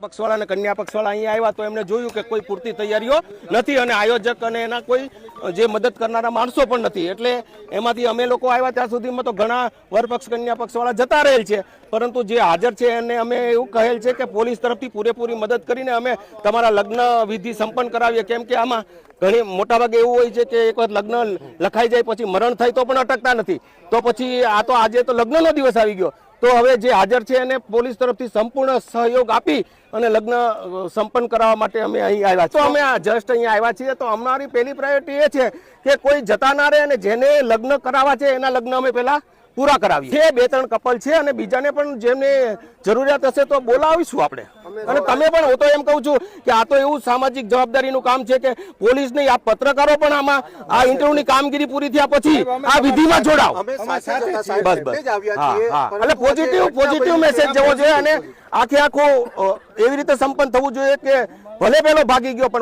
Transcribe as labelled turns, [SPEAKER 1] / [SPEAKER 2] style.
[SPEAKER 1] પક્ષવાળા અને કન્યા પક્ષવાળા અહીંયા આવ્યા તો એમને જોયું કે કોઈ પૂરતી તૈયારીઓ નથી અને આયોજક અને એના કોઈ જે મદદ કરનારા માણસો પણ નથી, એટલે એમાંથી અમે લોકો આવ્યા ત્યાં સુધીમાં તો ઘણા વરપક્ષ કન્યા પક્ષવાળા જતા રહેલ છે, પરંતુ જે હાજર છે એને અમે એવું કહેલ છે કે પોલીસ તરફથી પૂરેપૂરી મદદ કરીને અમે તમારા લગ્ન વિધિ સંપન્ન કરાવીએ, કેમ કે આમાં ઘણી મોટાભાગે એવું હોય છે કે એક વખત લગ્ન લખાઈ જાય પછી મરણ થાય તો પણ અટકતા નથી, તો પછી આ તો આજે તો લગ્નનો દિવસ આવી ગયો, તો હવે જે હાજર છે એને પોલીસ તરફથી સંપૂર્ણ સહયોગ આપી અને લગ્ન સંપન્ન કરાવવા માટે અમે અહીં આવ્યા છીએ. તો અમે જસ્ટ અહીંયા આવ્યા છીએ, તો અમારી પહેલી પ્રાયોરિટી એ છે કે કોઈ જતા ના રહે અને જેને લગ્ન કરાવવા છે એના લગ્ન અમે પહેલા પૂરા કરાવીએ. છે 2-3 કપલ છે અને બીજાને પણ જેમને જરૂરિયાત હશે તો બોલાવીશું આપણે. અને તમે પણ હું તો એમ કહું છું કે આ તો એવું સામાજિક જવાબદારીનું કામ છે કે પોલીસ નહીં, આ પત્રકારો પણ આમાં આ ઇન્ટરવ્યુની કામગીરી પૂરી થયા પછી આ વિધિમાં જોડાવ. બસ હા, એટલે પોઝિટિવ મેસેજ જવો જોઈએ અને આખે આખું એવી રીતે સંપન્ન થવું જોઈએ કે ભલે પેલો ભાગી ગયો પણ